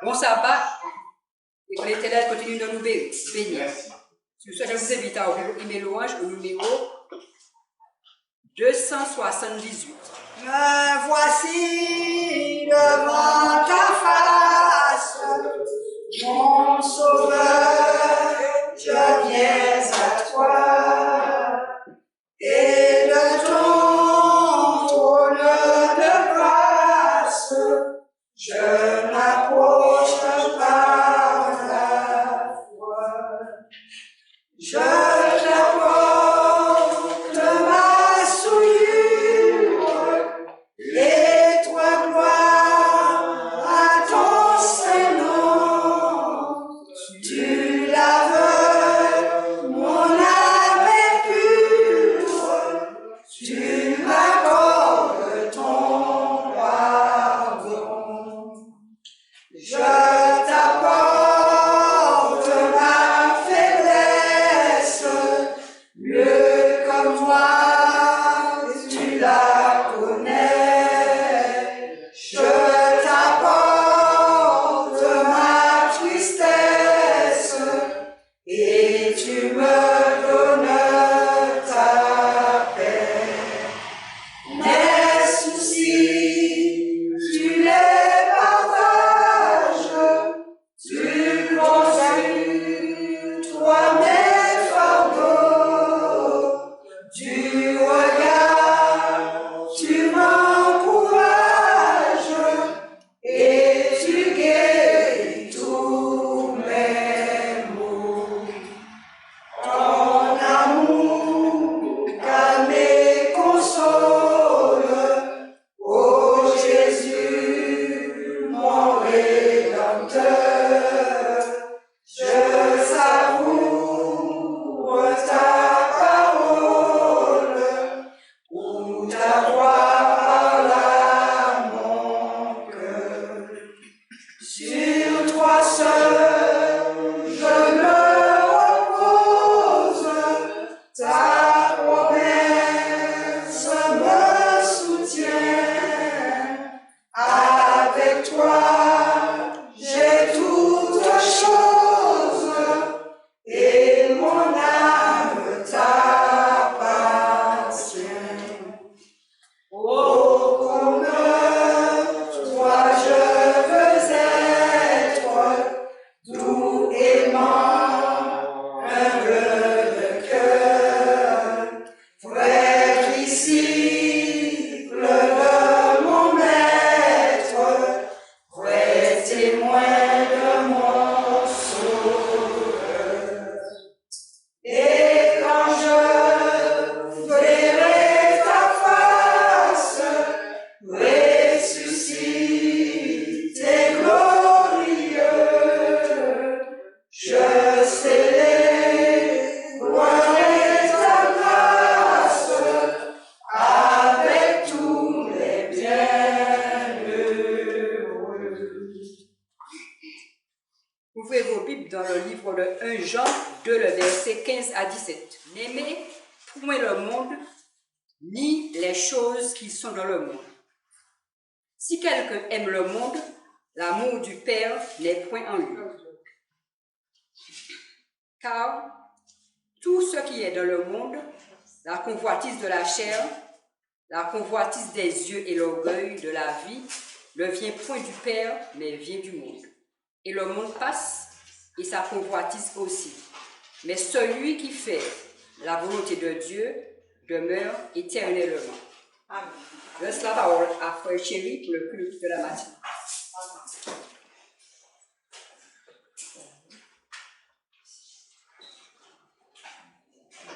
bon sabbat et que l'Éternel continue de nous bénir. Sur ce, je vous invite à ouvrir mes louanges au numéro 278. Me voici devant ta face, mon sauveur, je viens à toi, et de ton trône de grâce, je m'approche par la foi. Je t'apporte ma souillure, et toi gloire à ton Saint-Nom. Tu laves mon âme pure, tu m'accordes ton pardon. Je t'apporte ma faiblesse, mieux comme moi, tu la connais. Je t'apporte ma tristesse, et tu me donnes ta paix. Mes soucis, tu les partages, tu consules, toi, mes fardeaux. Du regard, tu m'encourages, et tu guéris tous mes maux. Ton amour calme et console, ô Jésus, mon Rédempteur. Je savoure ta parole, où ta voix parle à mon cœur. Sur toi seul, je me repose, ta promesse me soutient. Avec toi, j'ai toutes choses, et mon âme t'appartient. Oh, comme toi je veux être, doux, aimant, humble de cœur, vrai disciple de mon maître, vrai témoin de mon sauveur. Et quand je verrai ta face, ressuscité glorieux, je célébrerai ta grâce avec tous les bienheureux. Ouvrez vos Bibles dans le livre de 1 Jean 2, le verset 15 à 17. N'aimez point le monde, ni les choses qui sont dans le monde. Si quelqu'un aime le monde, l'amour du Père n'est point en lui. Car tout ce qui est dans le monde, la convoitise de la chair, la convoitise des yeux et l'orgueil de la vie, ne vient point du Père, mais vient du monde. Et le monde passe, et sa convoitise aussi. Mais celui qui fait la volonté de Dieu demeure éternellement. Amen. Je laisse la parole à Frère Chéri pour le culte de la matinée.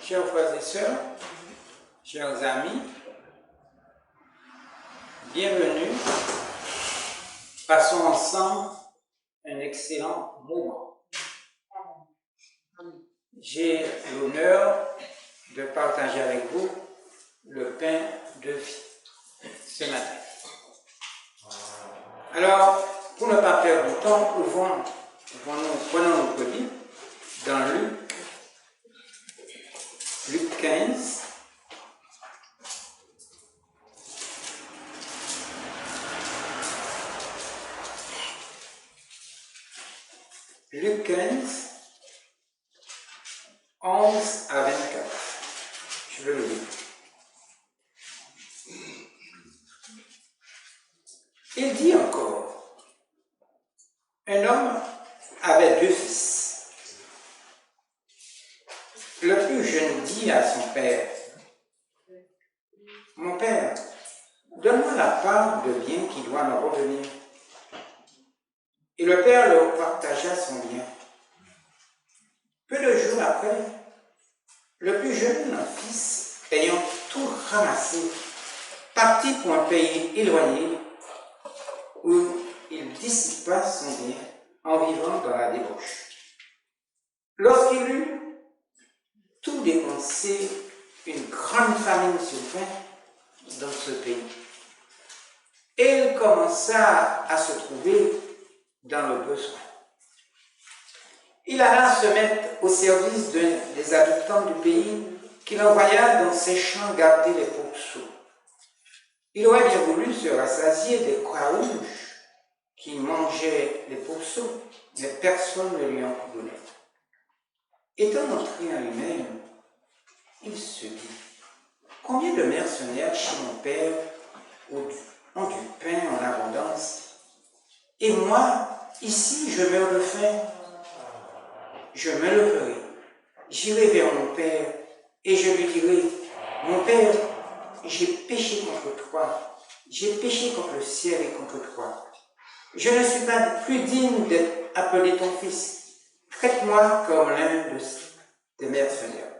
Chers frères et sœurs, chers amis, bienvenue. Passons ensemble un excellent moment. J'ai l'honneur de partager avec vous le pain de vie ce matin. Alors, pour ne pas perdre du temps, prenons notre Bible dans Luc 15. Luc 15, 11 à 24. Je vais le lire. Il dit encore, un homme avait 2 fils. Le plus jeune dit à son père, « Mon père, donne-moi la part de bien qui doit me revenir. » Et le père leur partagea son bien. Peu de jours après, le plus jeune fils, ayant tout ramassé, partit pour un pays éloigné où il dissipa son bien en vivant dans la débauche. Lorsqu'il eut tout dépensé, une grande famine survint dans ce pays. Et il commença à se trouver dans le besoin. Il alla se mettre au service des habitants du pays qu'il envoya dans ses champs garder les pourceaux. Il aurait bien voulu se rassasier des croix rouges qui mangeaient les pourceaux, mais personne ne lui en donnait. Étant entré en lui-même, il se dit, « Combien de mercenaires chez mon père ont du pain en abondance, et moi, ici, je meurs de faim. Je me leverai, j'irai vers mon père, et je lui dirai, « Mon père, j'ai péché contre toi, j'ai péché contre le ciel et contre toi. Je ne suis pas plus digne d'être appelé ton fils. Traite-moi comme l'un de tes mercenaires. »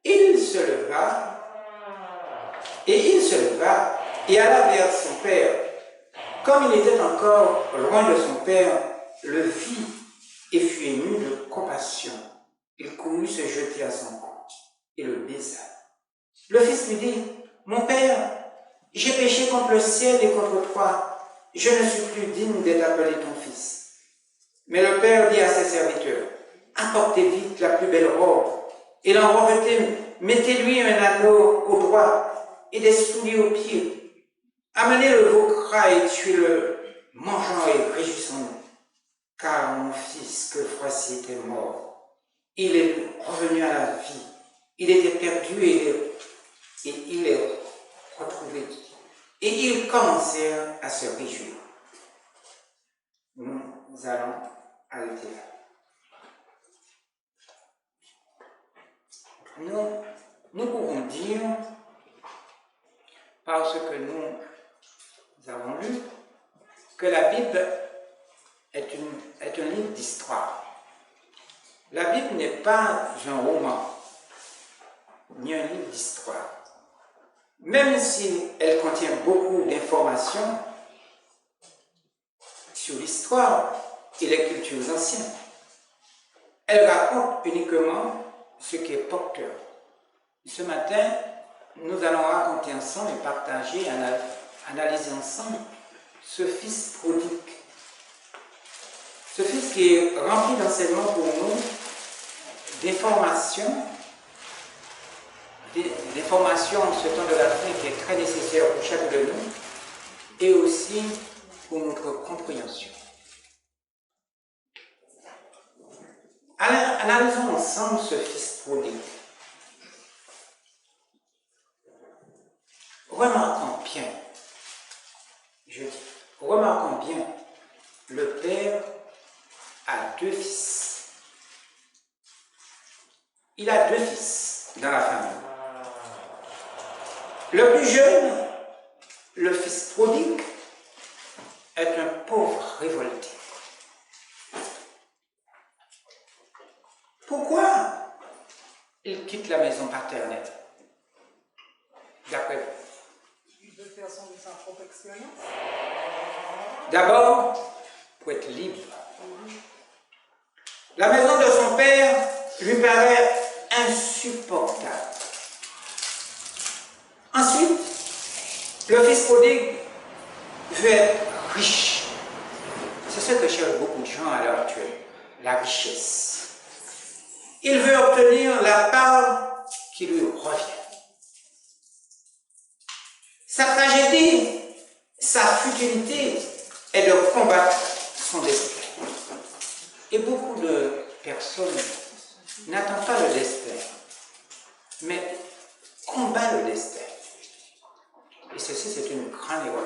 Il se leva et alla vers son père. Comme il était encore loin de son père, le vit et fut ému de compassion. Il courut se jeter à son cou et le baisa. Le fils lui dit, « Mon père, j'ai péché contre le ciel et contre toi. Je ne suis plus digne d'être appelé ton fils. » Mais le père dit à ses serviteurs, « Apportez vite la plus belle robe et l'en revêtez, mettez-lui un anneau au doigt et des souliers aux pieds. Amenez le veau gras et tuez-le, mangeant et réjouissons-nous. Car mon fils que voici était mort, il est revenu à la vie. Il était perdu et il est retrouvé. » Et ils commencèrent à se réjouir. Nous allons arrêter là. Nous pouvons dire, parce que nous avons lu, que la Bible est un livre d'histoire. La Bible n'est pas un roman, ni un livre d'histoire. Même si elle contient beaucoup d'informations sur l'histoire et les cultures anciennes, elle raconte uniquement ce qui est porteur. Ce matin, nous allons raconter ensemble et partager, analyser ensemble ce fils prodigue. Ce fils qui est rempli d'enseignements pour nous, d'informations en ce temps de la fin qui est très nécessaire pour chacun de nous et aussi pour notre compréhension. Alors, analysons ensemble ce fils prodigue. Remarquons bien, le père a 2 fils. Il a 2 fils dans la famille. Le plus jeune, le fils prodigue, est un pauvre révolté. Pourquoi il quitte la maison paternelle? D'après vous. Il veut faire sa propre expérience. D'abord, pour être libre. La maison de son père lui paraît insupportable. Ensuite, le fils prodigue veut être riche. C'est ce que cherchent beaucoup de gens à l'heure actuelle, la richesse. Il veut obtenir la part qui lui revient. Sa tragédie, sa futilité est de combattre son destin. Et beaucoup de personnes n'attendent pas le destin, mais combattent le destin. Et ceci, c'est une grande erreur.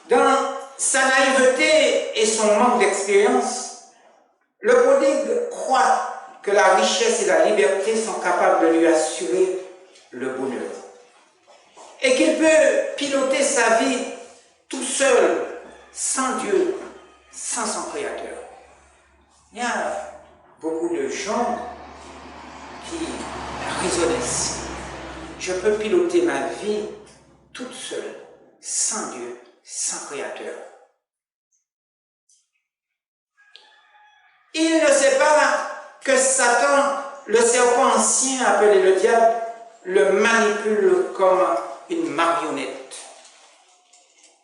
Dans sa naïveté et son manque d'expérience, le prodigue croit que la richesse et la liberté sont capables de lui assurer le bonheur. Et qu'il peut piloter sa vie tout seul, sans Dieu, sans son Créateur. Il y a beaucoup de gens qui raisonnent ainsi. Je peux piloter ma vie toute seule, sans Dieu, sans Créateur. Il ne sait pas que Satan, le serpent ancien appelé le diable, le manipule comme une marionnette.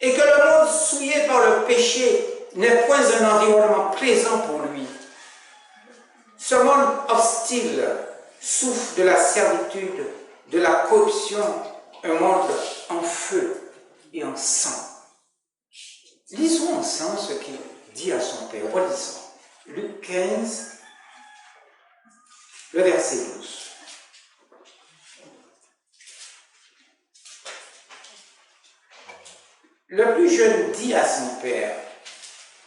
Et que le monde souillé par le péché n'est point un environnement plaisant pour lui. Ce monde hostile souffre de la servitude, de la corruption, un monde en feu et en sang. Lisons ensemble ce qu'il dit à son père. Relisons. Luc 15, le verset 12. Le plus jeune dit à son père,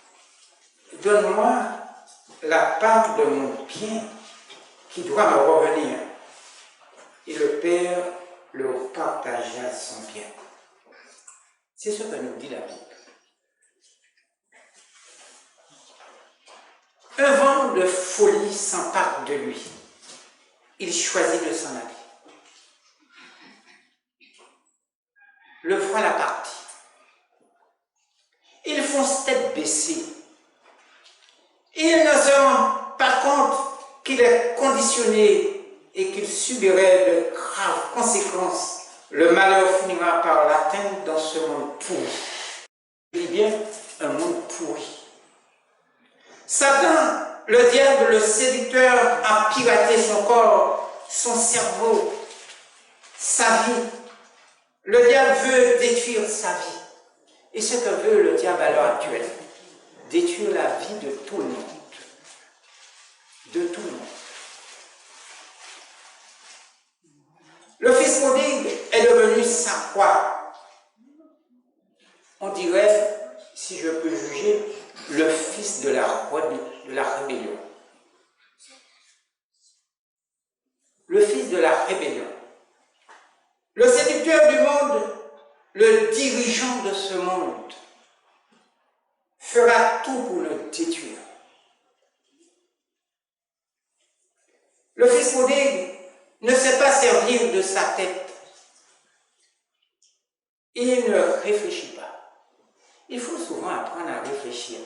« Donne-moi la part de mon bien qui doit me revenir. » Et le père le partagea son bien. C'est ce que nous dit la Bible. Un vent de folie s'empare de lui. Il choisit de s'en aller. Le voilà parti. Il fonce tête baissée. Il ne se rend pas compte qu'il est conditionné et qu'il subirait de graves conséquences. Le malheur finira par l'atteindre dans ce monde pourri. Il dit bien un monde pourri. Satan, le diable, le séducteur, a piraté son corps, son cerveau, sa vie. Le diable veut détruire sa vie. Et ce que veut le diable à l'heure actuelle, détruire la vie de tout le monde. De tout le monde. Le fils prodigue est devenu sa proie. On dirait, si je peux juger, le fils de la rébellion. Le fils de la rébellion. Le séducteur du monde, le dirigeant de ce monde, fera tout pour le détruire. Le fils prodigue ne sait pas servir de sa tête. Il ne réfléchit pas. Il faut souvent apprendre à réfléchir.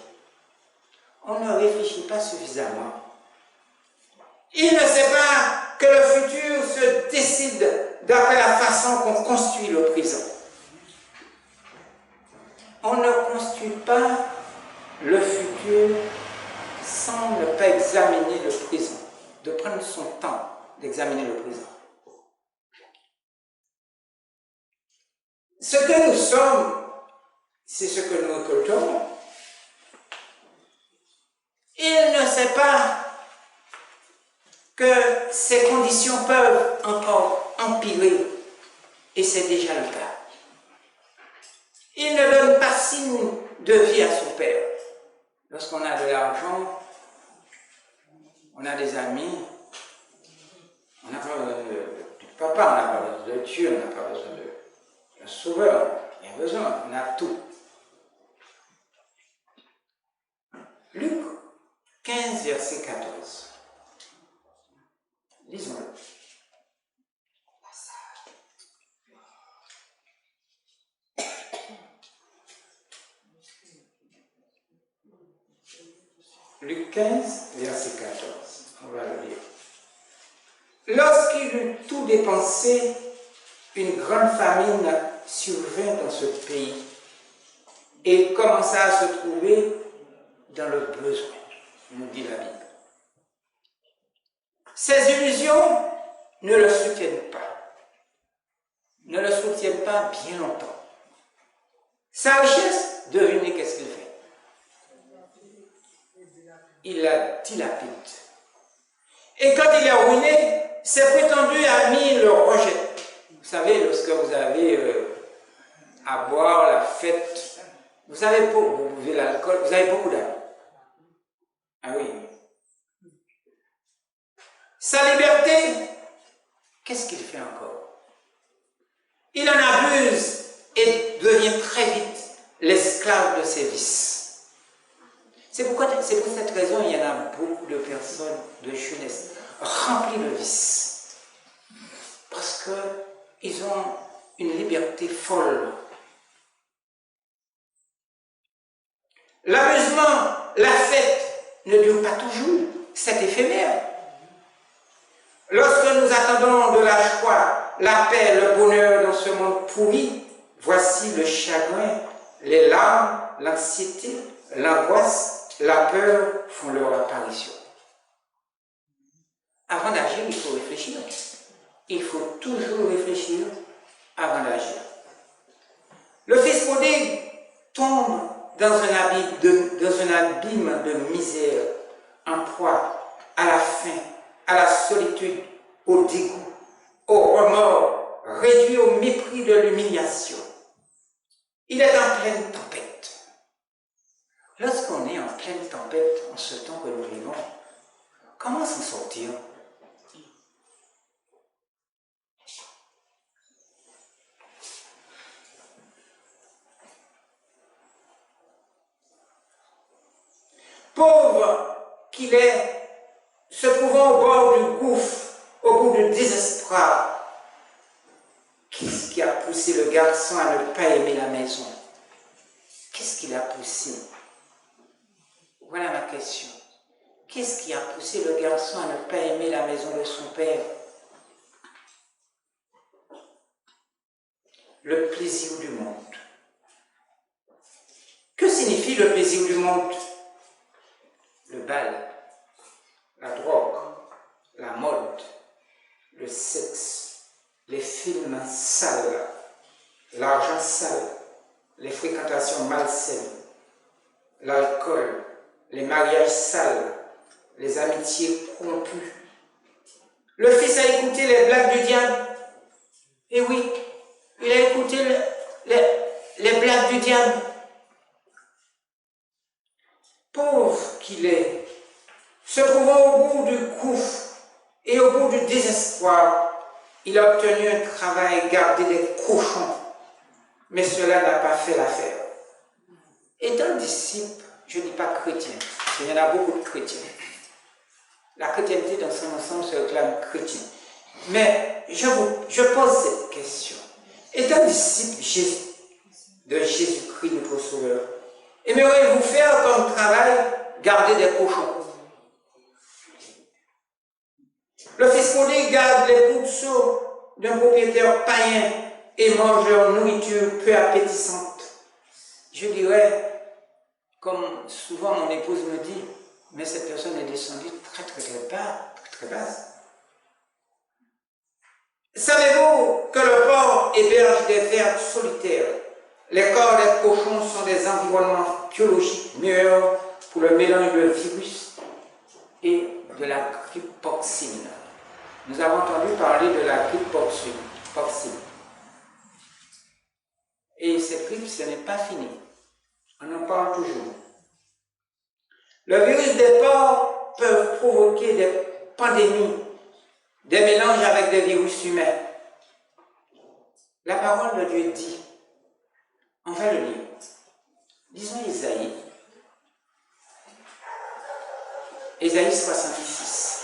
On ne réfléchit pas suffisamment. Il ne sait pas que le futur se décide d'après la façon qu'on construit le présent. On ne construit pas le futur sans ne pas examiner le présent, de prendre son temps d'examiner le présent. Ce que nous sommes, c'est ce que nous récoltons. Il ne sait pas que ces conditions peuvent encore empirer, et c'est déjà le cas. Il ne donne pas signe de vie à son père. Lorsqu'on a de l'argent, on a des amis, on n'a pas besoin de papa, on n'a pas besoin de Dieu, on n'a pas besoin d'un sauveur, il y a besoin, on a tout. Luc 15, verset 14. Lisons-le. Luc 15, verset 14. On va le lire. Lorsqu'il eut tout dépensé, une grande famine survint dans ce pays et il commença à se trouver dans le besoin, nous dit la Bible. Ses illusions ne le soutiennent pas. Ne le soutiennent pas bien longtemps. Sa richesse, devinez qu'est-ce qu'il fait? il la dilapide. Et quand il est ruiné, ses prétendus amis le rejettent. Vous savez, lorsque vous avez à boire, la fête, vous savez, vous buvez l'alcool, vous avez beaucoup d'amis. Ah oui. Sa liberté, qu'est-ce qu'il fait encore? Il en abuse et devient très vite l'esclave de ses vices. C'est pour cette raison il y en a beaucoup de personnes de jeunesse remplies de vices. Parce qu'ils ont une liberté folle. L'amusement, la fête ne dure pas toujours, c'est éphémère. Lorsque nous attendons de la joie, la paix, le bonheur dans ce monde pourri, voici le chagrin, les larmes, l'anxiété, l'angoisse, la peur font leur apparition. Avant d'agir, il faut réfléchir. Il faut toujours réfléchir avant d'agir. Le fils prodigue tombe dans un abîme de misère, en proie à la faim, à la solitude, au dégoût, au remords, réduit au mépris de l'humiliation. Il est en pleine tempête. Lorsqu'on est en pleine tempête, en ce temps que nous vivons, comment s'en sortir? Pauvre qu'il est, se trouvant au bord du gouffre, au bout du désespoir, qu'est-ce qui a poussé le garçon à ne pas aimer la maison? Qu'est-ce qui l'a poussé? Voilà ma question. Qu'est-ce qui a poussé le garçon à ne pas aimer la maison de son père? Le plaisir du monde. Que signifie le plaisir du monde? Le bal, la drogue, la mode, le sexe, les films sales, l'argent sale, les fréquentations malsaines, l'alcool, les mariages sales, les amitiés corrompues. Le fils a écouté les blagues du diable. Et oui, il a écouté les blagues du diable. Pauvre qu'il est, se trouvant au bout du gouffre et au bout du désespoir, il a obtenu un travail, garder des cochons, mais cela n'a pas fait l'affaire. Étant disciple, je ne dis pas chrétien, il y en a beaucoup de chrétiens. La chrétienté dans son ensemble se réclame chrétien. Mais je pose cette question. Étant disciple de Jésus-Christ, notre Sauveur, aimeriez-vous faire comme travail garder des cochons? Le fils prodigue garde les pourceaux d'un propriétaire païen et mange leur nourriture peu appétissante. Je dirais, comme souvent mon épouse me dit, mais cette personne est descendue très basse. Savez-vous que le porc héberge des vers solitaires? Les corps des cochons sont des environnements biologiques meilleurs pour le mélange de virus et de la grippe porcine. Nous avons entendu parler de la grippe porcine. Et cette grippe, ce n'est pas fini. On en parle toujours. Le virus des porcs peut provoquer des pandémies, des mélanges avec des virus humains. La parole de Dieu dit, on va le lire. Disons Isaïe 66.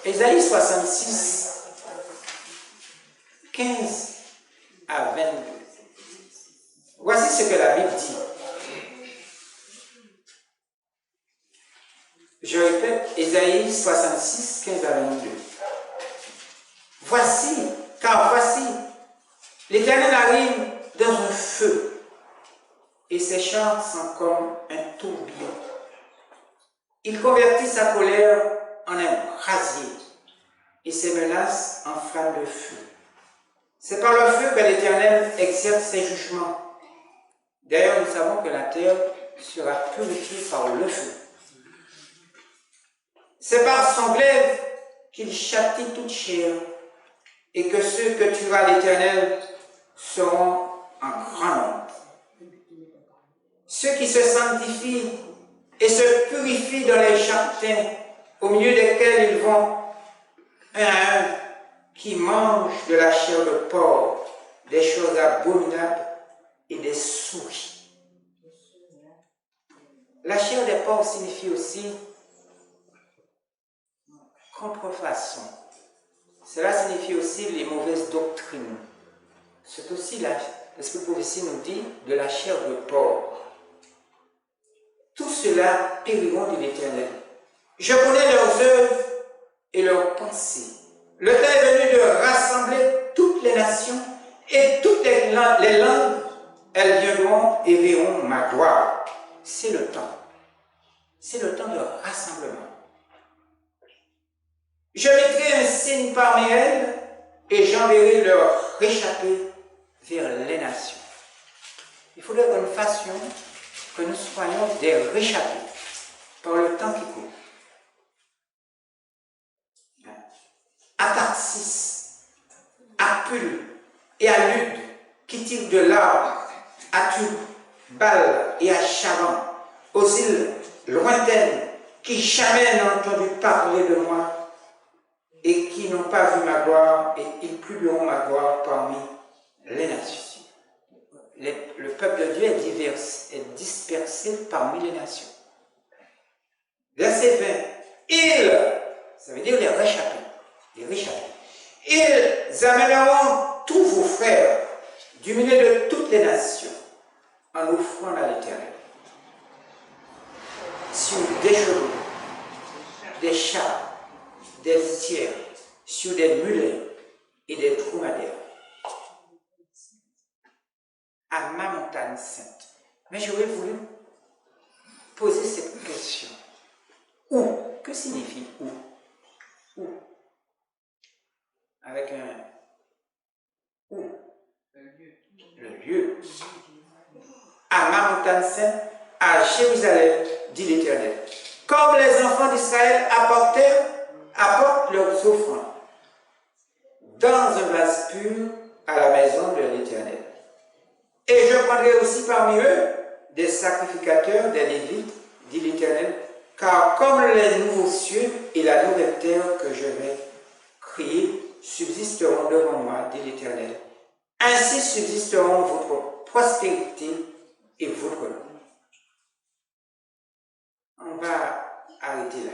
Isaïe 66, 15 à 22. Voici ce que la Bible dit. Je répète, Isaïe 66, 15 à 22. Car voici, l'Éternel arrive dans un feu, et ses chars sont comme un tourbillon. Il convertit sa colère en un brasier, et ses menaces en flammes de feu. C'est par le feu que l'Éternel exerce ses jugements. D'ailleurs, nous savons que la terre sera purifiée par le feu. C'est par son glaive qu'il châtie toute chair, et que ceux que tuera l'Éternel seront en grand nombre. Ceux qui se sanctifient et se purifient dans les jardins, au milieu desquels ils vont un à un, qui mangent de la chair de porc, des choses abominables et des souris. La chair des porcs signifie aussi contrefaçon. Cela signifie aussi les mauvaises doctrines. C'est aussi là, l'Esprit de prophétie nous dit, de la chair de porc. Tout cela périront de l'Éternel. Je connais leurs œuvres et leurs pensées. Le temps est venu de rassembler toutes les nations et toutes les langues, elles viendront et verront ma gloire. C'est le temps. C'est le temps de rassemblement. Je mettrai un signe parmi elles et j'enverrai leur réchappés vers les nations. Il faudrait que nous fassions, que nous soyons des réchappés par le temps qui court. À Tarsis, à Pul et à Lude, qui tirent de l'arbre, à Tubal et à Charan, aux îles lointaines, qui jamais n'ont entendu parler de moi, et qui n'ont pas vu ma gloire, et ils publieront ma gloire parmi les nations. Le peuple de Dieu est dispersé parmi les nations. Verset 20. Ils, ça veut dire les réchappés. Les réchappés. Ils amèneront tous vos frères du milieu de toutes les nations en offrant à l'Éternel. Sur des chevaux, des chars, des litières, sur des mulets et des dromadaires, à ma montagne sainte. Mais j'aurais voulu poser cette question. Où? Que signifie où? Où? Avec un où? Le lieu. À ma montagne sainte, à Jérusalem, dit l'Éternel. Comme les enfants d'Israël apportent leurs offrandes dans un vase pur à la maison de l'Éternel. Et je prendrai aussi parmi eux des sacrificateurs, des Lévites, dit l'Éternel, car comme les nouveaux cieux et la nouvelle terre que je vais créer subsisteront devant moi, dit l'Éternel, ainsi subsisteront votre prospérité et votre nom. On va arrêter là.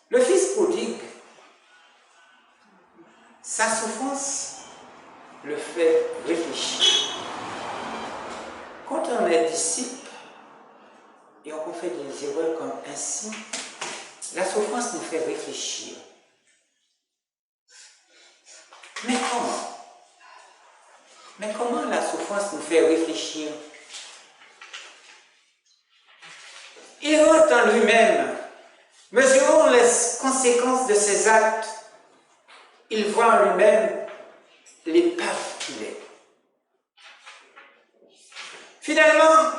Le fils prodigue, sa souffrance le fait réfléchir. Quand on est disciple et on fait des erreurs comme ainsi, la souffrance nous fait réfléchir. Mais comment? Mais comment la souffrance nous fait réfléchir? Il rentre en lui-même, mesurant les conséquences de ses actes, il voit en lui-même l'épave qu'il est. Finalement,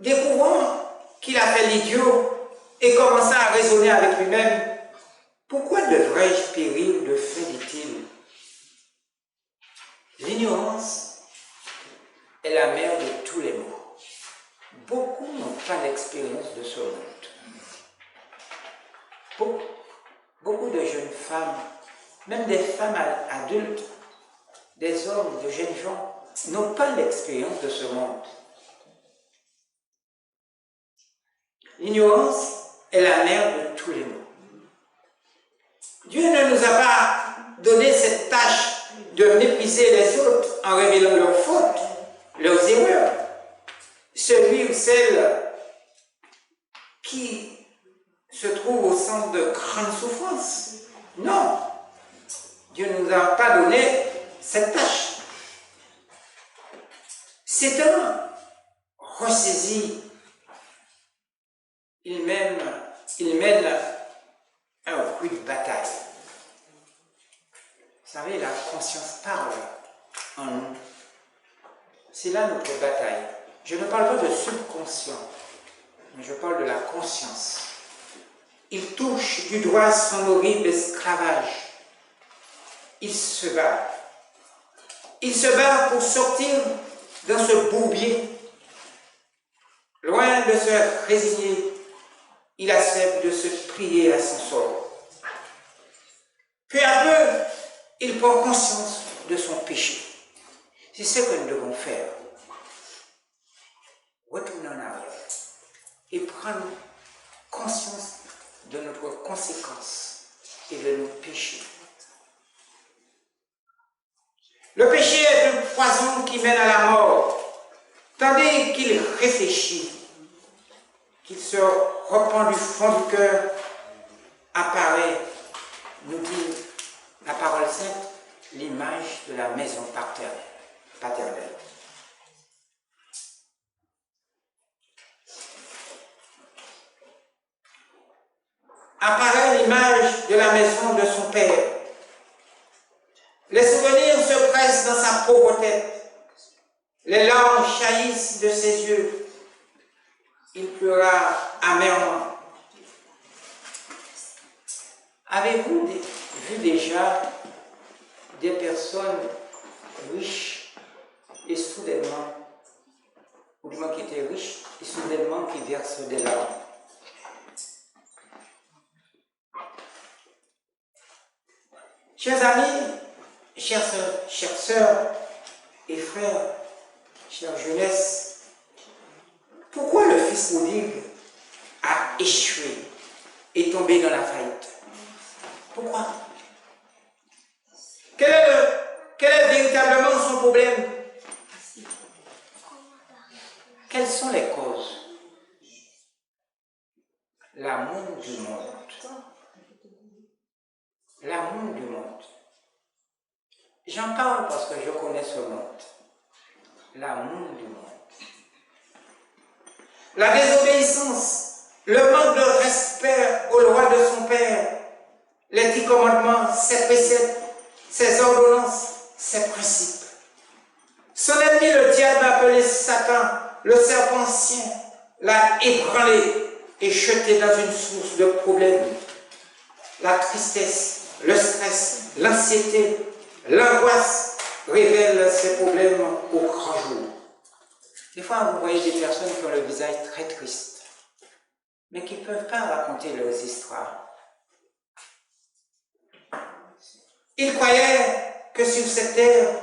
découvrant qu'il a fait l'idiot et commençant à raisonner avec lui-même, pourquoi devrais-je périr de faim, dit-il? L'ignorance est la mère de tous les maux. Beaucoup n'ont pas l'expérience de ce monde. Beaucoup de jeunes femmes, même des femmes adultes, des hommes, de jeunes gens, n'ont pas l'expérience de ce monde. L'ignorance est la mère de tous les maux. Dieu ne nous a pas donné cette tâche de mépriser les autres en révélant leurs fautes, leurs erreurs. Celui ou celle qui se trouve au centre de grandes souffrances. Non, Dieu ne nous a pas donné cette tâche. C'est un ressaisi il mène un rude bataille. Vous savez, la conscience parle en nous. C'est là notre bataille. Je ne parle pas de subconscient, mais je parle de la conscience. Il touche du doigt son horrible esclavage. Il se bat. Il se bat pour sortir dans ce bourbier. Loin de se résigner, il accepte de se plier à son sort. Peu à peu, il prend conscience de son péché. C'est ce que nous devons faire. Retourner en arrière et prendre conscience de notre conséquence et de nos péchés. Le péché est un poison qui mène à la mort, tandis qu'il réfléchit, qu'il se reprend du fond du cœur, apparaît, nous dit la parole sainte, l'image de la maison paternelle. Apparaît l'image de la maison de son père. Les souvenirs se pressent dans sa pauvre tête. Les larmes jaillissent de ses yeux. Il pleura amèrement. Avez-vous vu déjà des personnes riches et soudainement, ou du moins qui étaient riches et soudainement qui versent des larmes? Chers amis, chères sœurs et frères, chère jeunesse, pourquoi le fils prodigue a échoué et tombé dans la faillite? Pourquoi? Quel est véritablement son problème? Quelles sont les causes? L'amour du monde. L'amour du monde. J'en parle parce que je connais ce monde. L'amour du monde. La désobéissance, le manque de respect aux lois de son père, les 10 commandements, ses préceptes, ses ordonnances, ses principes. Son ennemi, le diable appelé Satan, le serpent ancien, l'a ébranlé et jeté dans une source de problèmes. La tristesse, le stress, l'anxiété, l'angoisse révèlent ces problèmes au grand jour. Des fois, vous voyez des personnes qui ont le visage très triste, mais qui ne peuvent pas raconter leurs histoires. Ils croyaient que sur cette terre,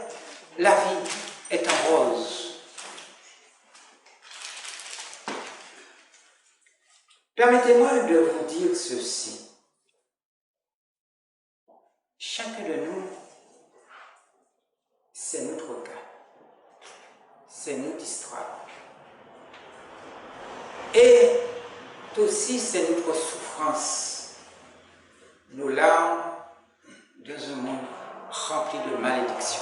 la vie est en rose. Permettez-moi de vous dire ceci. Chacun de nous, c'est notre cas, c'est notre histoire. Et aussi, c'est notre souffrance, nos larmes dans un monde rempli de malédictions.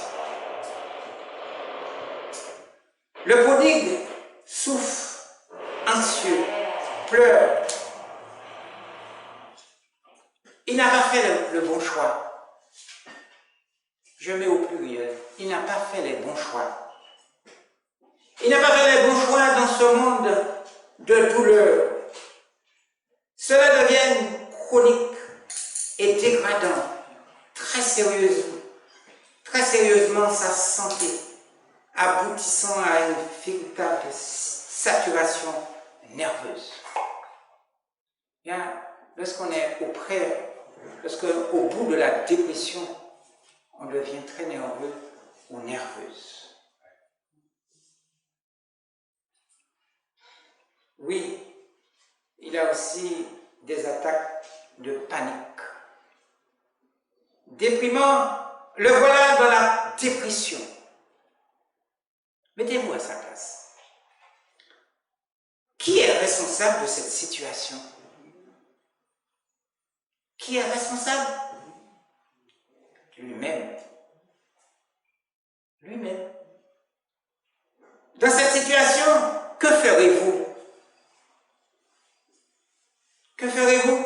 Le prodigue souffre, anxieux, pleure. Il n'a pas fait le bon choix. Je mets au pluriel. Il n'a pas fait les bons choix. Il n'a pas fait les bons choix dans ce monde de douleur. Cela devient chronique et dégradant très sérieusement sa santé, aboutissant à une véritable saturation nerveuse. Bien, lorsqu'on est au bout de la dépression, on devient très nerveux ou nerveuse. Oui, il y a aussi des attaques de panique. Déprimant, le voilà dans la dépression. Mettez-vous à sa place. Qui est responsable de cette situation? Qui est responsable? Lui-même. Lui-même. Dans cette situation, que ferez-vous? Que ferez-vous?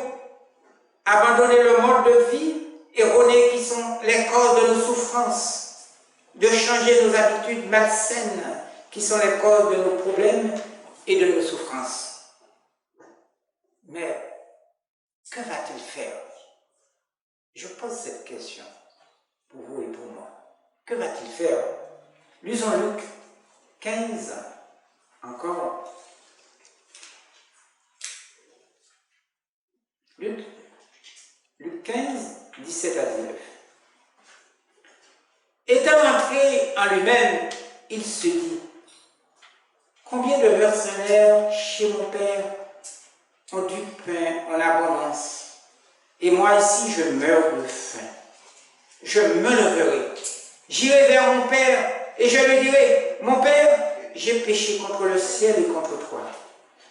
Abandonner le mode de vie erroné qui sont les causes de nos souffrances, de changer nos habitudes malsaines qui sont les causes de nos problèmes et de nos souffrances. Mais que va-t-il faire? Je pose cette question pour vous et pour moi. Que va-t-il faire? Lisons Luc 15, encore. Luc 15, 17 à 19. Étant entré en lui-même, il se dit, combien de mercenaires chez mon père ont du pain en abondance, et moi ici je meurs de faim. Je me leverai, j'irai vers mon père, et je lui dirai, mon père, j'ai péché contre le ciel et contre toi.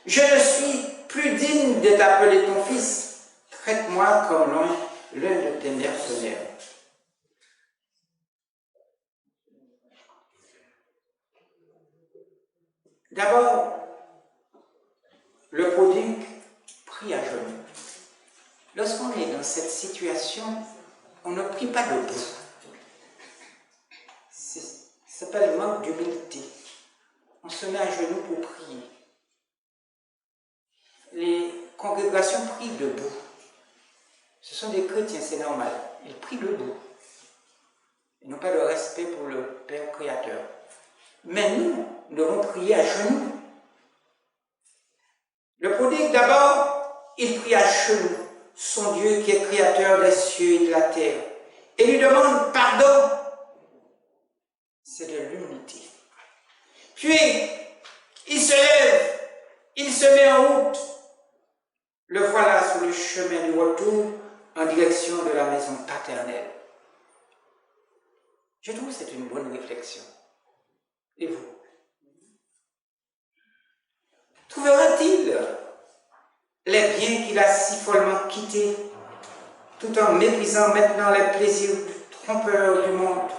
Je ne suis plus digne d'être appelé ton fils. Traite-moi comme l'un de tes mercenaires. D'abord, le prodigue prie à genoux. Lorsqu'on est dans cette situation, on ne prie pas debout. Ça s'appelle le manque d'humilité. On se met à genoux pour prier. Les congrégations prient debout. Ce sont des chrétiens, c'est normal. Ils prient debout. Ils n'ont pas de respect pour le Père Créateur. Mais nous devons prier à genoux. Le prodigue, d'abord, il prie à genoux son Dieu qui est créateur des cieux et de la terre et lui demande pardon. C'est de l'humilité. Puis, il se lève, il se met en route. Le voilà sur le chemin du retour en direction de la maison paternelle. Je trouve que c'est une bonne réflexion. Et vous? Trouvera-t-il les biens qu'il a si follement quittés, tout en méprisant maintenant les plaisirs trompeurs du monde?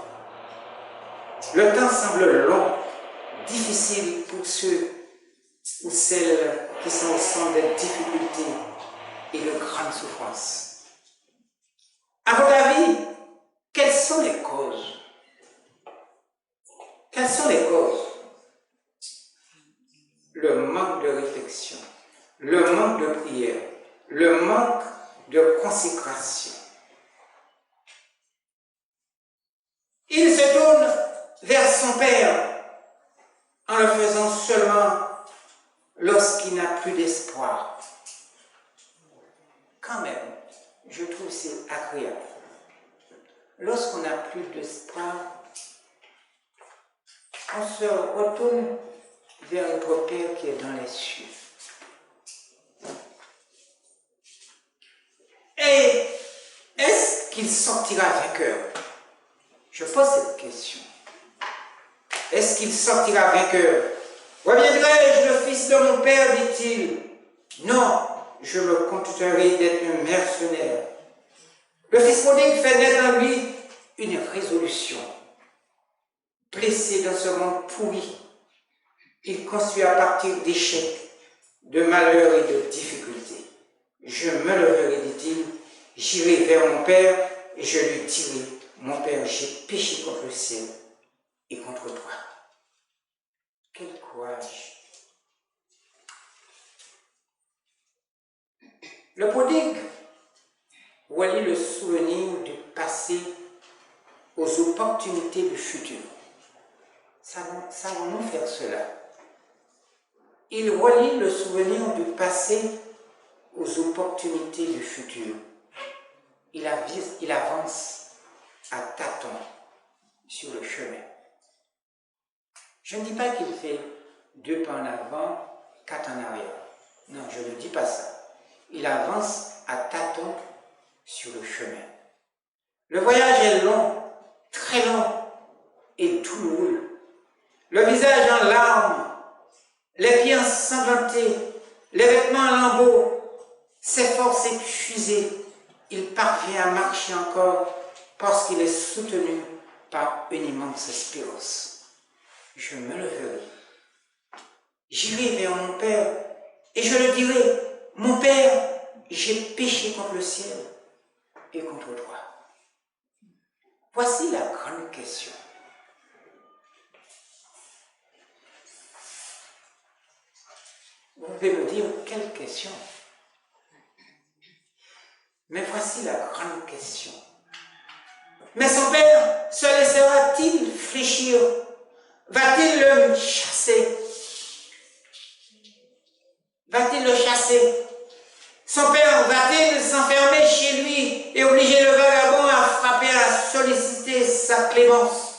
Le temps semble long, difficile pour ceux ou celles qui sont au centre des difficultés et de grandes souffrances. À votre avis, quelles sont les causes? Quelles sont les causes? Le manque de réflexion, le manque de prière, le manque de consécration. Il se tourne vers son Père en le faisant seulement lorsqu'il n'a plus d'espoir. Quand même, je trouve que c'est agréable. Lorsqu'on n'a plus d'espoir, on se retourne vers notre Père qui est dans les cieux. Et est-ce qu'il sortira vainqueur? Je pose cette question. Est-ce qu'il sortira vainqueur? Reviendrai-je le fils de mon père, dit-il. Non, je me contenterai d'être un mercenaire. Le fils prodigue fait naître en lui une résolution. Blessé dans ce monde pourri, il construit à partir d'échecs, de malheurs et de difficultés. Je me leverai, dit-il, j'irai vers mon père et je lui dirai, mon père, j'ai péché contre le ciel et contre toi. Quel courage! Le prodigue relie le souvenir du passé aux opportunités du futur. Savons-nous faire cela? Il relie le souvenir du passé aux opportunités du futur. Il avance à tâtons sur le chemin. Je ne dis pas qu'il fait 2 pas en avant, 4 en arrière. Non, je ne dis pas ça. Il avance à tâtons sur le chemin. Le voyage est long, très long et douloureux. Le visage en larmes, les pieds ensanglantés, les vêtements en lambeaux, ses forces épuisées. Il parvient à marcher encore parce qu'il est soutenu par une immense espérance. Je me leverai. J'irai vers mon Père et je le dirai, mon Père, j'ai péché contre le ciel et contre toi. Voici la grande question. Vous pouvez me dire quelle question? Mais voici la grande question. Mais son père se laissera-t-il fléchir? Va-t-il le chasser? Va-t-il le chasser? Son père va-t-il s'enfermer chez lui et obliger le vagabond à frapper, à solliciter sa clémence?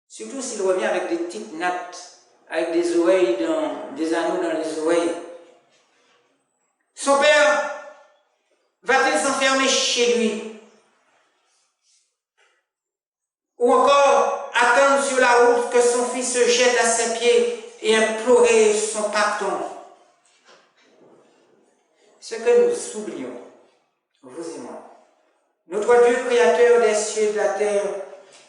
Surtout s'il revient avec des petites nattes, avec des oreilles, des anneaux dans les oreilles. Son père va-t-il s'enfermer chez lui? Ou encore attendre sur la route que son fils se jette à ses pieds et implorer son pardon? Ce que nous oublions, vous et moi, notre Dieu créateur des cieux et de la terre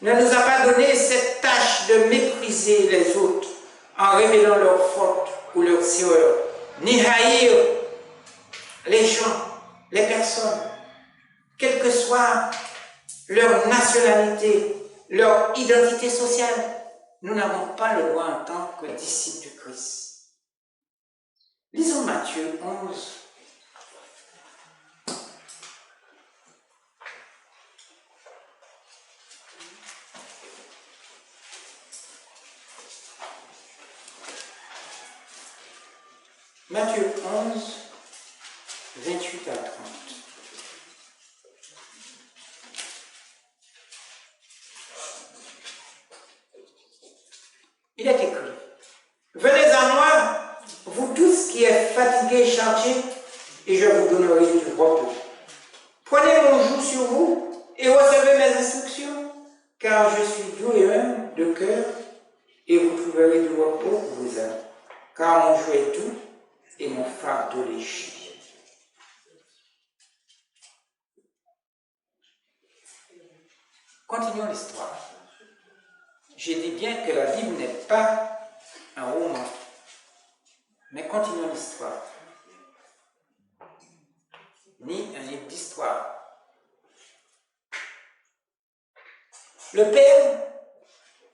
ne nous a pas donné cette tâche de mépriser les autres en révélant leurs fautes ou leurs erreurs, ni haïr les gens, les personnes, quelle que soit leur nationalité, leur identité sociale. Nous n'avons pas le droit en tant que disciples du Christ. Lisons Matthieu 11. Matthieu 11, 28 à 30. Il est écrit: venez à moi, vous tous qui êtes fatigués et chargés, et je vous donnerai du repos. Prenez mon joug sur vous et recevez mes instructions, car je suis doux et humble de cœur, et vous trouverez du repos pour vos âmes, car mon joug est doux et mon fardeau léger. Continuons l'histoire. J'ai dit bien que la Bible n'est pas un roman, mais continuons l'histoire. Ni un livre d'histoire. Le père,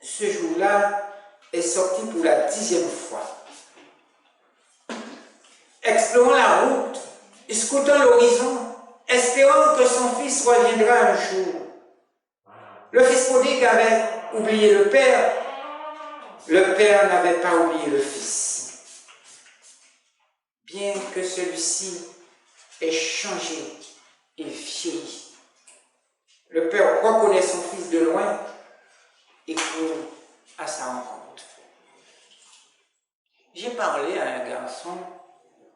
ce jour-là, est sorti pour la 10e fois. Explorant la route, scrutant l'horizon, espérant que son fils reviendra un jour. Le fils prodigue avait oublié le père n'avait pas oublié le fils. Bien que celui-ci ait changé et vieilli, le père reconnaît son fils de loin et court à sa rencontre. J'ai parlé à un garçon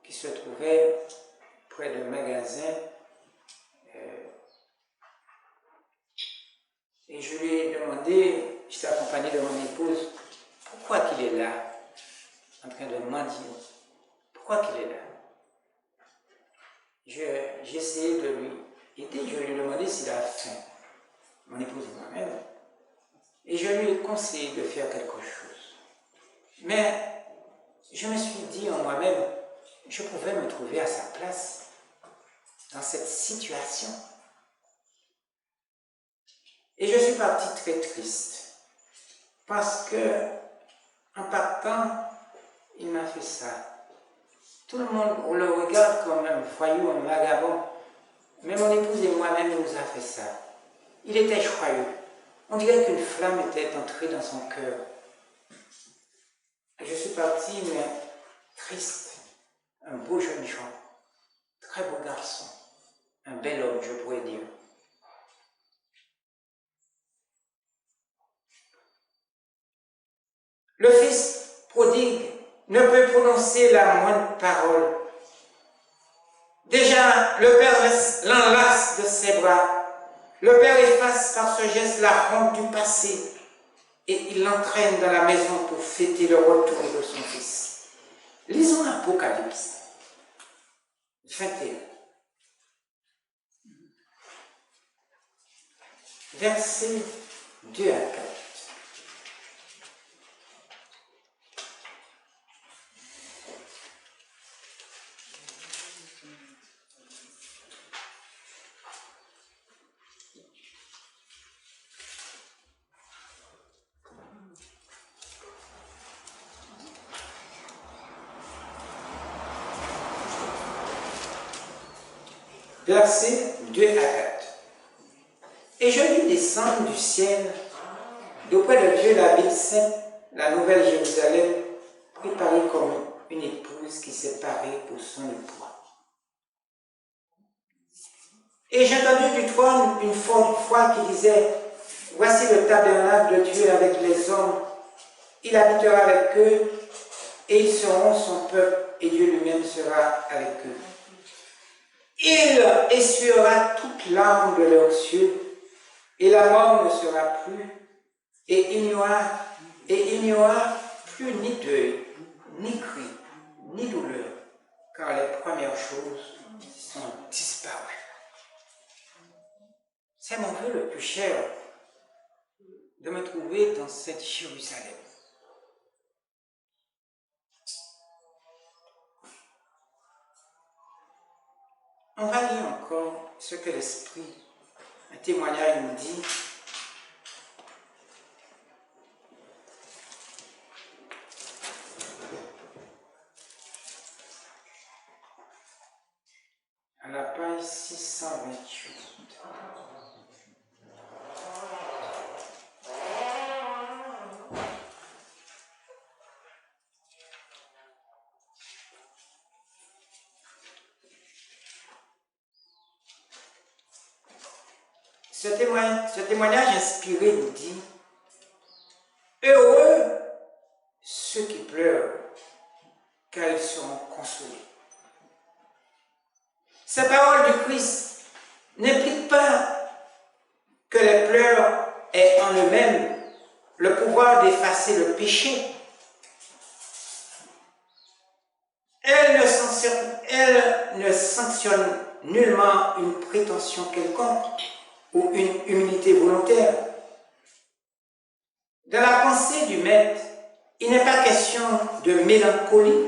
qui se trouvait près d'un magasin et je lui ai demandé, j'étais accompagné de mon épouse, pourquoi qu'il est là, en train de mendier. Pourquoi qu'il est là? J'ai essayé de lui aider, je lui ai demandé s'il a faim, mon épouse et moi-même, et je lui ai conseillé de faire quelque chose. Mais je me suis dit en moi-même, je pouvais me trouver à sa place, dans cette situation. Et je suis parti très triste, parce que, en partant, il m'a fait ça. Tout le monde le regarde comme un voyou, un vagabond, mais mon épouse et moi-même, il nous a fait ça. Il était joyeux. On dirait qu'une flamme était entrée dans son cœur. Je suis parti, mais triste. Un beau jeune gens, très beau garçon, un bel homme, je pourrais dire. Le fils prodigue ne peut prononcer la moindre parole. Déjà, le père l'enlace de ses bras. Le père efface par ce geste la honte du passé et il l'entraîne dans la maison pour fêter le retour de son fils. Lisons l'Apocalypse 21. Versets 2 à 4. versets 2 à 4. Et je vis descendre du ciel, d'auprès de Dieu, la ville sainte, la nouvelle Jérusalem, préparée comme une épouse qui s'est parée pour son époux. Et j'ai entendu du trône une forte voix qui disait, « Voici le tabernacle de Dieu avec les hommes. Il habitera avec eux, et ils seront son peuple, et Dieu lui-même sera avec eux. Il essuiera toute larme de leurs yeux, et la mort ne sera plus, et il n'y aura plus ni deuil, ni cri, ni douleur, car les premières choses sont disparues. » C'est mon vœu le plus cher, de me trouver dans cette Jérusalem. On va lire encore ce que l'Esprit, un témoignage nous dit. À la page 628. Ce témoignage inspiré nous dit « Heureux ceux qui pleurent, car ils seront consolés. » Ces paroles du Christ n'impliquent pas que les pleurs aient en eux-mêmes le pouvoir d'effacer le péché. Elles ne sanctionnent nullement une prétention quelconque ou une humilité volontaire. Dans la pensée du Maître, il n'est pas question de mélancolie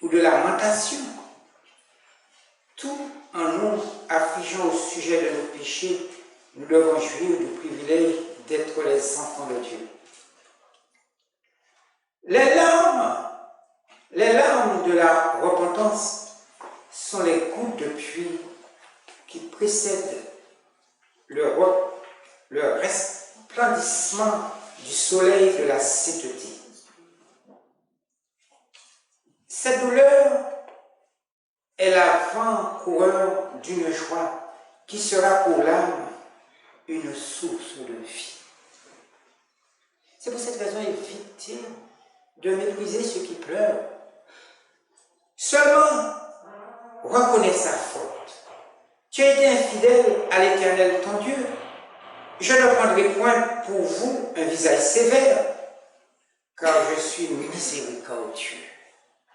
ou de lamentation. Tout en nous affligeant au sujet de nos péchés, nous devons jouir du privilège d'être les enfants de Dieu. Les larmes de la repentance sont les gouttes de pluie qui précèdent le resplendissement du soleil de la sainteté. Cette douleur est l'avant-coureur d'une joie qui sera pour l'âme une source de vie. C'est pour cette raison, évitez de mépriser ceux qui pleurent. Seulement, reconnais sa faute. Tu as été infidèle à l'Éternel ton Dieu. Je ne prendrai point pour vous un visage sévère, car je suis miséricordieux,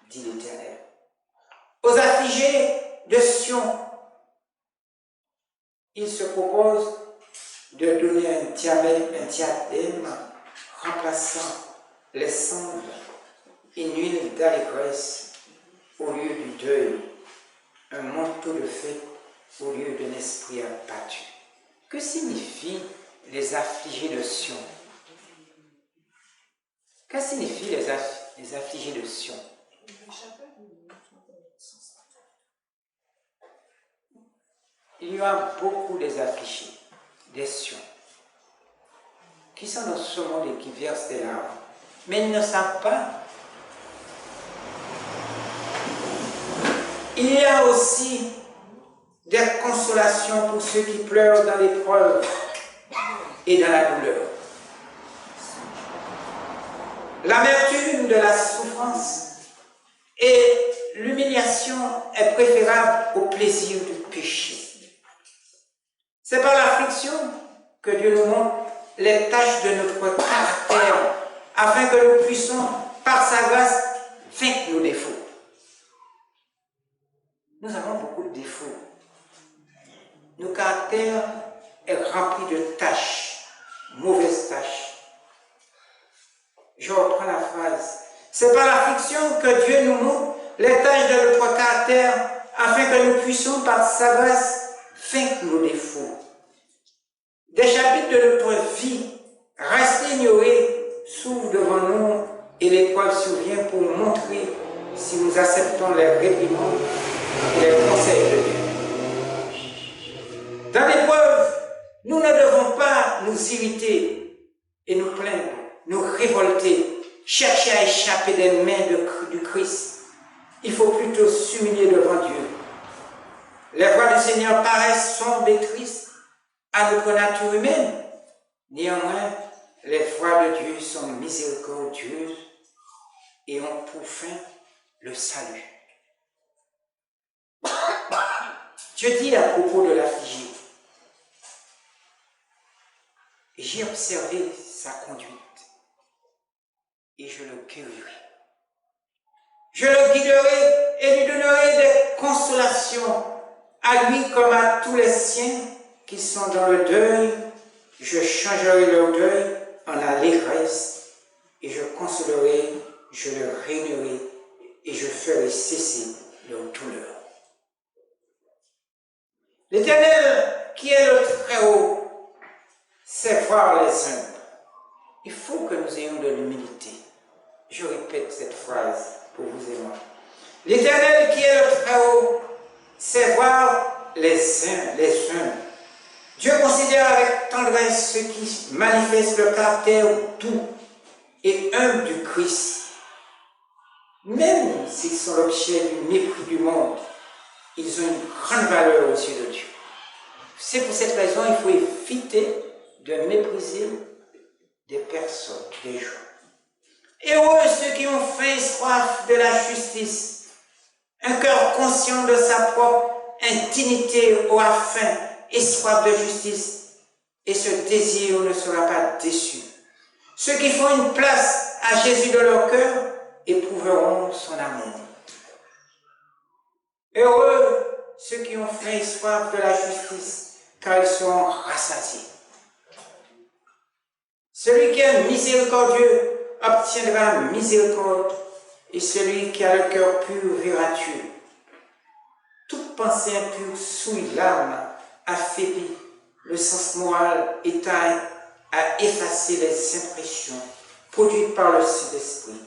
dit l'Éternel. Aux affligés de Sion, il se propose de donner un diadème remplaçant les cendres et une huile d'allégresse au lieu du deuil, un manteau de fête au lieu d'un esprit abattu. Que signifient les affligés de Sion? Que signifient les affligés de Sion? Il y a beaucoup des affligés, des Sion, qui sont dans ce monde et qui versent des larmes, mais ils ne savent pas. Il y a aussi des consolations pour ceux qui pleurent dans l'épreuve et dans la douleur. L'amertume de la souffrance et l'humiliation est préférable au plaisir du péché. C'est par l'affliction que Dieu nous montre les tâches de notre caractère, afin que nous puissions, par sa grâce, vaincre nos défauts. Nous avons beaucoup de défauts. Nos caractères est rempli de tâches, mauvaises tâches. Je reprends la phrase. C'est par l'affliction que Dieu nous montre les tâches de notre caractère, afin que nous puissions, par sa grâce, vaincre nos défauts. Des chapitres de notre vie restés ignorés s'ouvrent devant nous et l'épreuve survient pour montrer si nous acceptons les réprimandes et les conseils de Dieu. Dans l'épreuve, nous ne devons pas nous irriter et nous plaindre, nous révolter, chercher à échapper des mains du Christ. Il faut plutôt s'humilier devant Dieu. Les voies du Seigneur paraissent sombres et tristes à notre nature humaine. Néanmoins, les voies de Dieu sont miséricordieuses et ont pour fin le salut. Dieu dit à propos de l'affligé, j'ai observé sa conduite et je le guérirai. Je le guiderai et lui donnerai des consolations, à lui comme à tous les siens qui sont dans le deuil. Je changerai leur deuil en allégresse et je consolerai, je le régnerai et je ferai cesser leur douleur. L'Éternel, qui est le Très-Haut, sait voir les humbles. Il faut que nous ayons de l'humilité. Je répète cette phrase pour vous et moi. L'Éternel, qui est le Très-Haut, sait voir les humbles. Dieu considère avec tendresse ceux qui manifestent le caractère doux et humble du Christ. Même s'ils sont l'objet du mépris du monde, ils ont une grande valeur aux yeux de Dieu. C'est pour cette raison qu'il faut éviter de mépriser des personnes, des gens. Heureux ceux qui ont faim et soif de la justice, un cœur conscient de sa propre indignité aura faim et soif de justice, et ce désir ne sera pas déçu. Ceux qui font une place à Jésus de leur cœur éprouveront son amour. Heureux ceux qui ont faim et soif de la justice, car ils seront rassasiés. Celui qui est miséricordieux obtiendra miséricorde, et celui qui a le cœur pur verra Dieu. Toute pensée impure souille l'âme, affaiblit le sens moral, éteint à effacer les impressions produites par le Saint-Esprit.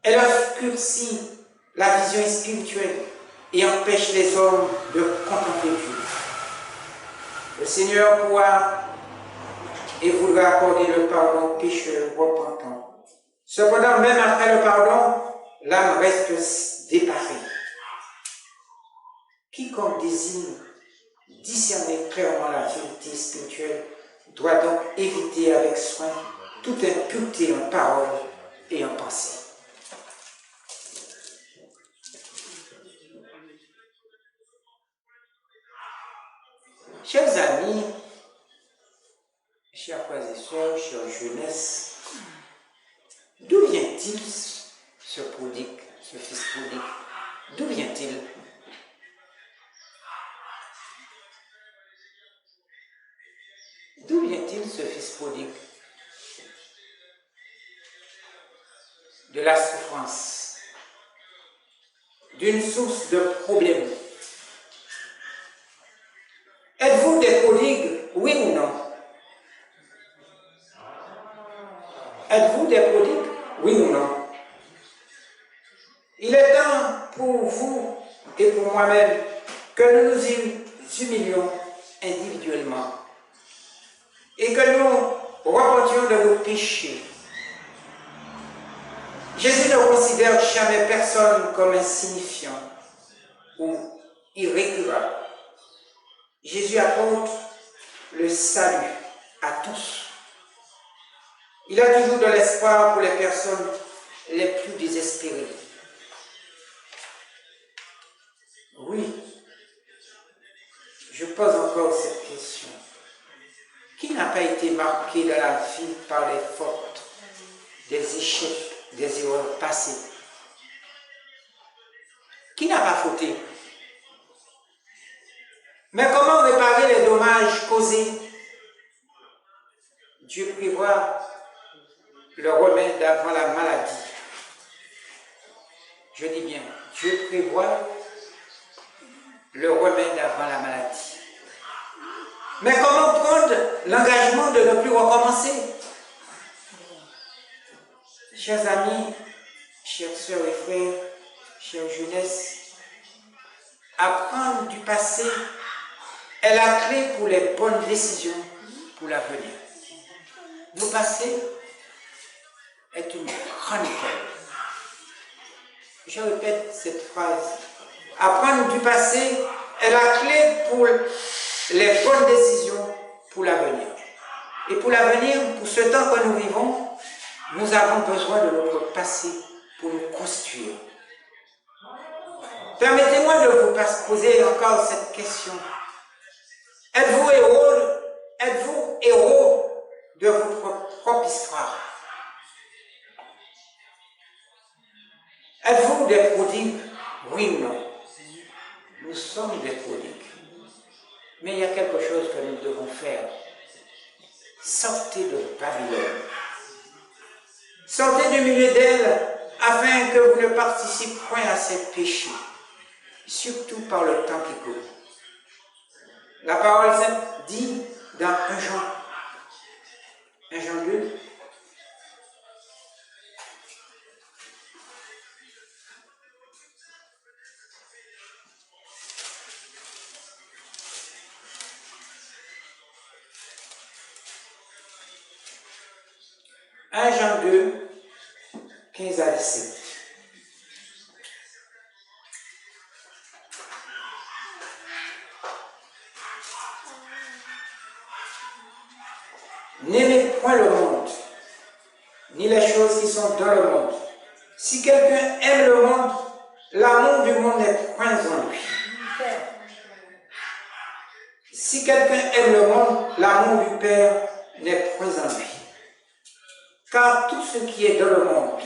Elle obscurcit la vision spirituelle et empêche les hommes de contempler Dieu. Le Seigneur pourra et voudra accorder le pardon aux pécheurs repentants. Cependant, même après le pardon, l'âme reste déparée. Quiconque désire discerner clairement la vérité spirituelle doit donc éviter avec soin toute impureté en parole et en pensée. Chers amis, chers frères et sœurs, chère jeunesse, d'où vient-il ce prodigue, ce fils prodigue? D'où vient-il? D'où vient-il ce fils prodigue? De la souffrance, d'une source de problèmes. Êtes-vous des prodigues, oui ou non? Êtes-vous des prodigues, oui ou non? Il est temps pour vous et pour moi-même que nous nous humilions individuellement et que nous repentions de nos péchés. Jésus ne considère jamais personne comme insignifiant ou irrécurable. Jésus apporte le salut à tous. Il a toujours de l'espoir pour les personnes les plus désespérées. Oui, je pose encore cette question. Qui n'a pas été marqué dans la vie par les fautes, des échecs, des erreurs passées? Qui n'a pas fauté? Mais comment réparer les dommages causés? Dieu prévoit le remède avant la maladie. Je dis bien, Dieu prévoit le remède avant la maladie. Mais comment prendre l'engagement de ne plus recommencer? Chers amis, chères sœurs et frères, chère jeunesse, apprendre du passé est la clé pour les bonnes décisions pour l'avenir. Nos passés est une grande école. Je répète cette phrase. Apprendre du passé est la clé pour les bonnes décisions pour l'avenir. Et pour l'avenir, pour ce temps que nous vivons, nous avons besoin de notre passé pour nous construire. Permettez-moi de vous poser encore cette question. Êtes-vous héros de votre propre histoire? Êtes-vous des prodigues? Oui ou non? Nous sommes des prodigues. Mais il y a quelque chose que nous devons faire. Sortez de Babylone. Sortez du milieu d'elle afin que vous ne participiez point à ses péchés, surtout par le temps qui court. La parole sainte dit dans 1 Jean 2, Jean 2, 15 à 17. N'aimez point le monde, ni les choses qui sont dans le monde. Si quelqu'un aime le monde, l'amour du monde n'est point en lui. Si quelqu'un aime le monde, l'amour du Père n'est point en lui. Car tout ce qui est dans le monde,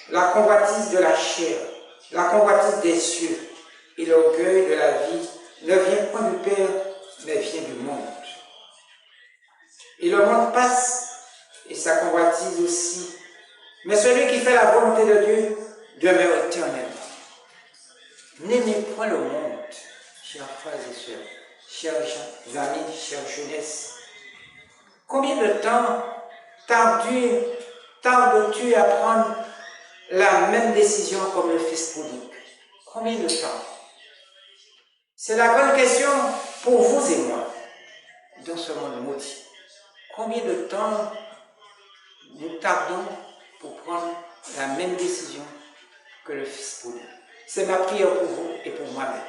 la convoitise de la chair, la convoitise des cieux et l'orgueil de la vie, ne vient point du Père, mais vient du monde. Et le monde passe, et sa convoitise aussi. Mais celui qui fait la volonté de Dieu demeure éternellement. N'aimez point le monde, chers frères et sœurs, chers amis, chère jeunesse. Combien de temps tardes-tu à prendre la même décision comme le fils prodigue? Combien de temps? C'est la grande question pour vous et moi, dans ce monde maudit. Combien de temps nous tardons pour prendre la même décision que le fils prodigue? C'est ma prière pour vous et pour moi-même.